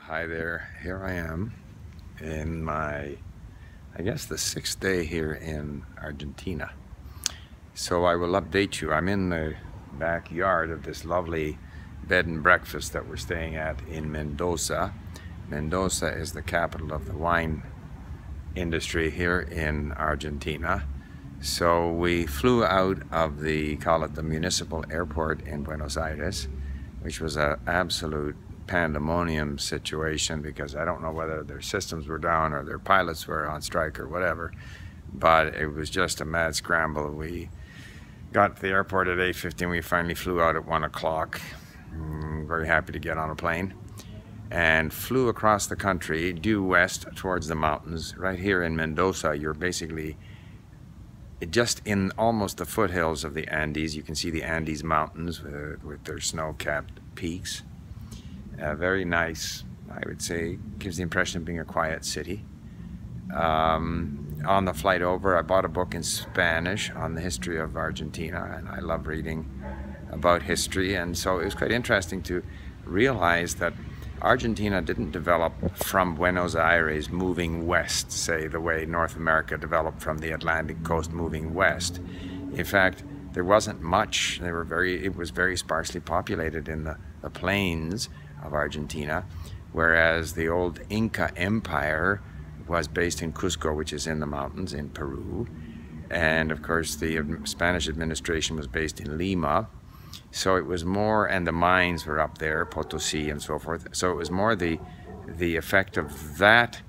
Hi there, here I am in my, I guess the 6th day here in Argentina. So I will update you. I'm in the backyard of this lovely bed and breakfast that we're staying at in Mendoza. Mendoza is the capital of the wine industry here in Argentina. So we flew out of call it the municipal airport in Buenos Aires, which was an absolute pandemonium situation because I don't know whether their systems were down or their pilots were on strike or whatever, but it was just a mad scramble. We got to the airport at 8:15. We finally flew out at 1 o'clock. Very happy to get on a plane and flew across the country due west towards the mountains. Right here in Mendoza, you're basically just in almost the foothills of the Andes. You can see the Andes mountains with their snow-capped peaks. Very nice, I would say. Gives the impression of being a quiet city. On the flight over, I bought a book in Spanish on the history of Argentina, and I love reading about history, and so it was quite interesting to realize that Argentina didn't develop from Buenos Aires moving west, say the way North America developed from the Atlantic coast moving west. In fact, there wasn't much. It was very sparsely populated in the plains of Argentina, whereas the old Inca Empire was based in Cusco, which is in the mountains in Peru, and of course the Spanish administration was based in Lima. So it was more, and the mines were up there, Potosí and so forth. So it was more the effect of that,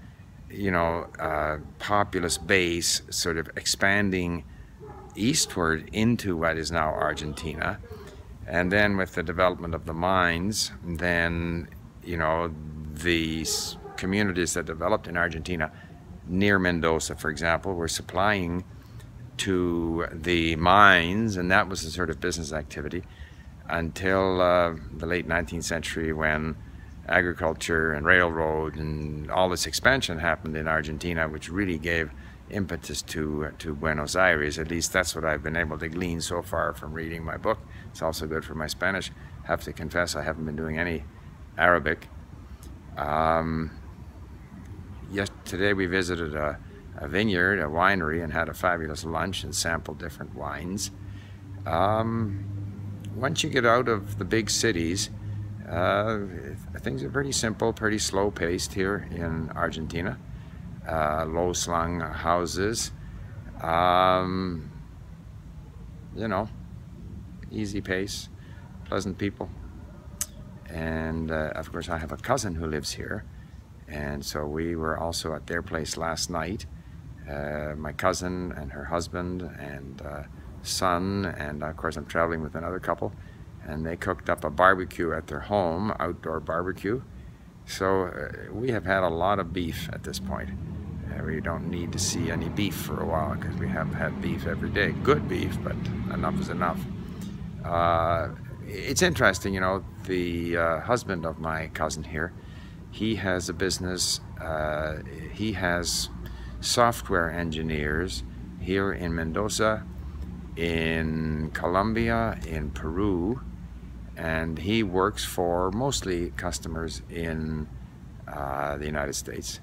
populous base sort of expanding eastward into what is now Argentina. And then with the development of the mines, then, these communities that developed in Argentina, near Mendoza, for example, were supplying to the mines, and that was the sort of business activity until the late 19th century, when agriculture and railroad and all this expansion happened in Argentina, which really gave impetus to Buenos Aires. At least that's what I've been able to glean so far from reading my book. It's also good for my Spanish. I have to confess I haven't been doing any Arabic. Today we visited a vineyard, a winery, and had a fabulous lunch and sampled different wines. Once you get out of the big cities, things are pretty simple, pretty slow paced here in Argentina. Low slung houses, easy pace, pleasant people. And of course I have a cousin who lives here, and so we were also at their place last night. My cousin and her husband and son, and of course I'm traveling with another couple, and they cooked up a barbecue at their home, outdoor barbecue. So we have had a lot of beef at this point. We don't need to see any beef for a while because we haven't had beef every day. Good beef, but enough is enough. It's interesting, the husband of my cousin here, he has a business. He has software engineers here in Mendoza, in Colombia, in Peru, and he works for mostly customers in the United States.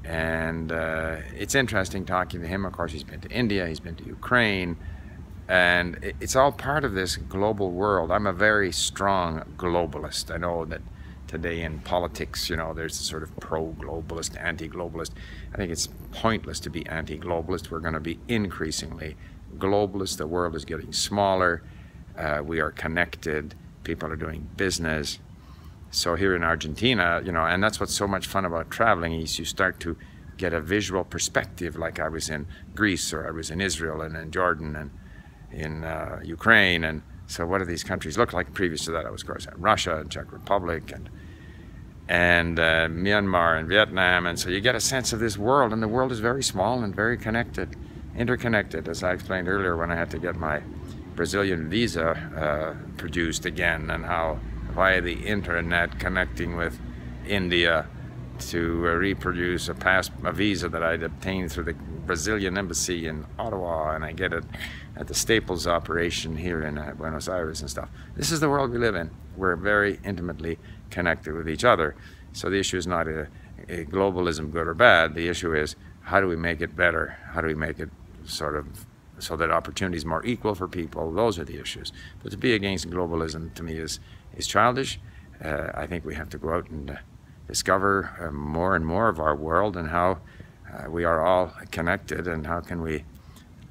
And it's interesting talking to him. Of course, he's been to India, he's been to Ukraine, and it's all part of this global world. I'm a very strong globalist. I know that today in politics, there's a sort of pro-globalist, anti-globalist. I think it's pointless to be anti-globalist. We're going to be increasingly globalist. The world is getting smaller. We are connected. People are doing business. So here in Argentina, and that's what's so much fun about traveling, is you start to get a visual perspective, like I was in Greece, or I was in Israel, and in Jordan, and in Ukraine. And so what do these countries look like? Previous to that, I was, of course, in Russia and Czech Republic and Myanmar and Vietnam. And so you get a sense of this world, and the world is very small and very connected, interconnected, as I explained earlier when I had to get my Brazilian visa produced again, and how via the internet connecting with India to reproduce a visa that I'd obtained through the Brazilian embassy in Ottawa, and I get it at the Staples operation here in Buenos Aires and stuff. This is the world we live in. We're very intimately connected with each other. So the issue is not a globalism good or bad. The issue is, how do we make it better? How do we make it sort of so that opportunity is more equal for people? Those are the issues. But to be against globalism, to me, is childish. I think we have to go out and discover more and more of our world and how we are all connected, and how can we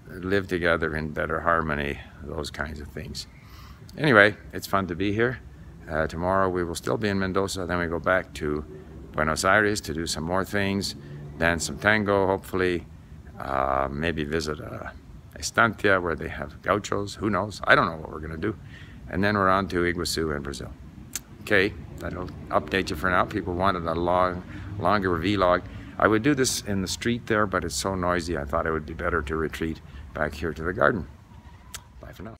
live together in better harmony, those kinds of things. Anyway, it's fun to be here. Tomorrow we will still be in Mendoza, then we go back to Buenos Aires to do some more things, dance some tango, hopefully, maybe visit a estancia where they have gauchos, who knows, I don't know what we're going to do. And then we're on to Iguazu in Brazil. Okay, that'll update you for now. People wanted a longer vlog. I would do this in the street there, but it's so noisy, I thought it would be better to retreat back here to the garden. Bye for now.